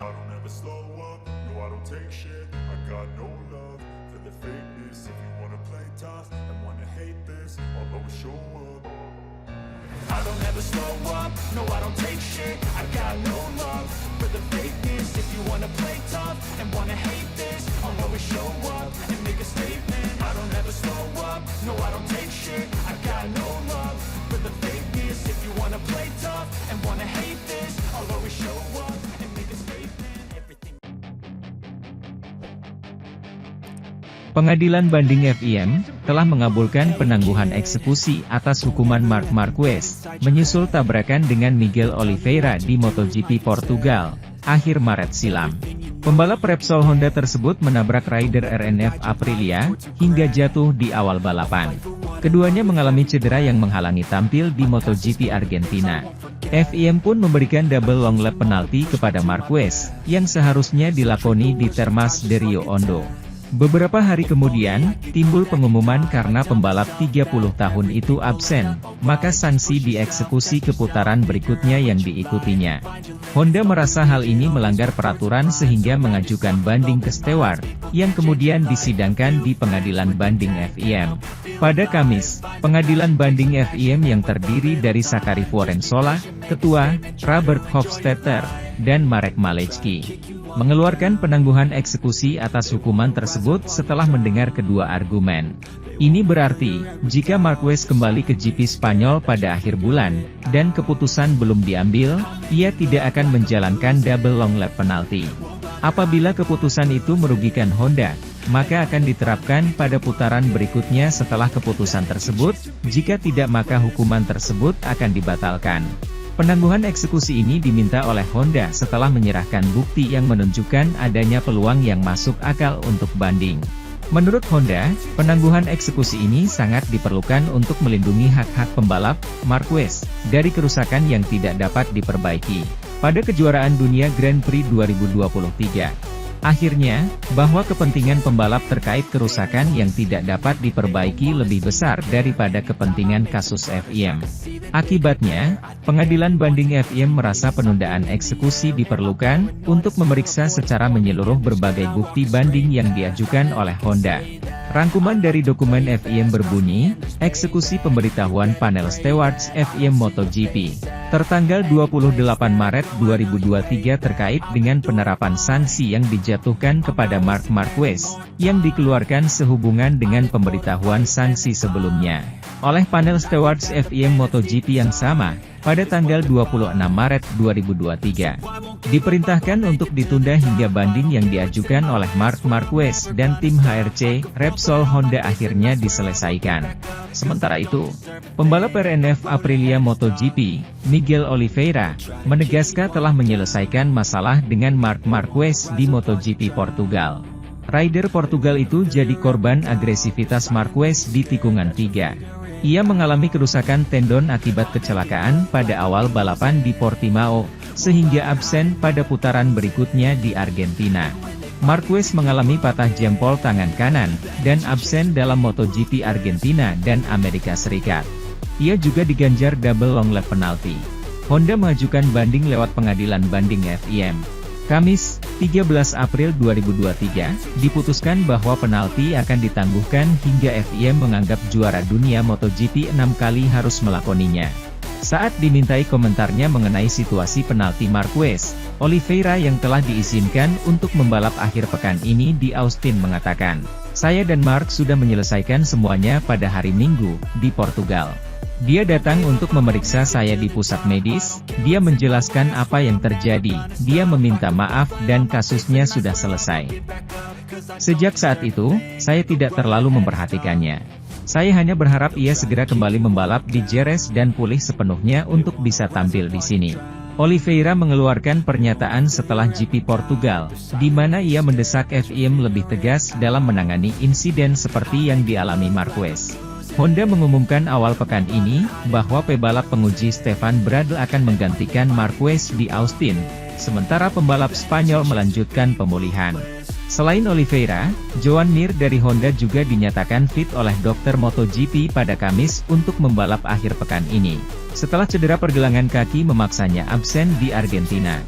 I don't ever slow up, no I don't take shit. I got no love for the fakeness. If you wanna play tough and wanna hate this, I'll always show up. I don't ever slow up, no I don't take shit. I got no love for the fakeness. If you wanna play tough and wanna hate this, I'll always show up and make a statement. I don't ever slow up, no I don't take shit. I got no love for the fakeness. If you wanna play tough and wanna hate this, I'll always show up and make a statement. Everything. Pengadilan Banding FIM telah mengabulkan penangguhan eksekusi atas hukuman Marc Marquez, menyusul tabrakan dengan Miguel Oliveira di MotoGP Portugal, akhir Maret silam. Pembalap Repsol Honda tersebut menabrak rider RNF Aprilia, hingga jatuh di awal balapan. Keduanya mengalami cedera yang menghalangi tampil di MotoGP Argentina. FIM pun memberikan double long lap penalti kepada Marquez, yang seharusnya dilakoni di Termas de Rio Hondo. Beberapa hari kemudian, timbul pengumuman karena pembalap 30 tahun itu absen, maka sanksi dieksekusi ke putaran berikutnya yang diikutinya. Honda merasa hal ini melanggar peraturan sehingga mengajukan banding ke steward, yang kemudian disidangkan di Pengadilan Banding FIM. Pada Kamis, Pengadilan Banding FIM yang terdiri dari Sakari Fiorenzola, Ketua, Robert Hofstetter, dan Marek Malecki, mengeluarkan penangguhan eksekusi atas hukuman tersebut setelah mendengar kedua argumen. Ini berarti, jika Marquez kembali ke GP Spanyol pada akhir bulan, dan keputusan belum diambil, ia tidak akan menjalankan double long lap penalti. Apabila keputusan itu merugikan Honda, maka akan diterapkan pada putaran berikutnya setelah keputusan tersebut, jika tidak maka hukuman tersebut akan dibatalkan. Penangguhan eksekusi ini diminta oleh Honda setelah menyerahkan bukti yang menunjukkan adanya peluang yang masuk akal untuk banding. Menurut Honda, penangguhan eksekusi ini sangat diperlukan untuk melindungi hak-hak pembalap, Marquez, dari kerusakan yang tidak dapat diperbaiki pada kejuaraan dunia Grand Prix 2023. Akhirnya, bahwa kepentingan pembalap terkait kerusakan yang tidak dapat diperbaiki lebih besar daripada kepentingan kasus FIM. Akibatnya, Pengadilan Banding FIM merasa penundaan eksekusi diperlukan untuk memeriksa secara menyeluruh berbagai bukti banding yang diajukan oleh Honda. Rangkuman dari dokumen FIM berbunyi, eksekusi pemberitahuan panel stewards FIM MotoGP, tertanggal 28 Maret 2023 terkait dengan penerapan sanksi yang dijatuhkan kepada Marc Marquez, yang dikeluarkan sehubungan dengan pemberitahuan sanksi sebelumnya oleh panel stewards FIM MotoGP yang sama, pada tanggal 26 Maret 2023. Diperintahkan untuk ditunda hingga banding yang diajukan oleh Marc Marquez dan tim HRC, Repsol Honda akhirnya diselesaikan. Sementara itu, pembalap RNF Aprilia MotoGP, Miguel Oliveira, menegaskan telah menyelesaikan masalah dengan Marc Marquez di MotoGP Portugal. Rider Portugal itu jadi korban agresivitas Marquez di tikungan 3. Ia mengalami kerusakan tendon akibat kecelakaan pada awal balapan di Portimao, sehingga absen pada putaran berikutnya di Argentina. Marquez mengalami patah jempol tangan kanan, dan absen dalam MotoGP Argentina dan Amerika Serikat. Ia juga diganjar double long lap penalti. Honda mengajukan banding lewat Pengadilan Banding FIM. Kamis, 13 April 2023, diputuskan bahwa penalti akan ditangguhkan hingga FIM menganggap juara dunia MotoGP 6 kali harus melakoninya. Saat dimintai komentarnya mengenai situasi penalti Marquez, Oliveira yang telah diizinkan untuk membalap akhir pekan ini di Austin mengatakan, "Saya dan Marc sudah menyelesaikan semuanya pada hari Minggu, di Portugal. Dia datang untuk memeriksa saya di pusat medis, dia menjelaskan apa yang terjadi, dia meminta maaf dan kasusnya sudah selesai. Sejak saat itu, saya tidak terlalu memperhatikannya. Saya hanya berharap ia segera kembali membalap di Jerez dan pulih sepenuhnya untuk bisa tampil di sini." Oliveira mengeluarkan pernyataan setelah GP Portugal, di mana ia mendesak FIM lebih tegas dalam menangani insiden seperti yang dialami Marquez. Honda mengumumkan awal pekan ini, bahwa pebalap penguji Stefan Bradl akan menggantikan Marquez di Austin, sementara pembalap Spanyol melanjutkan pemulihan. Selain Oliveira, Joan Mir dari Honda juga dinyatakan fit oleh dokter MotoGP pada Kamis untuk membalap akhir pekan ini, setelah cedera pergelangan kaki memaksanya absen di Argentina.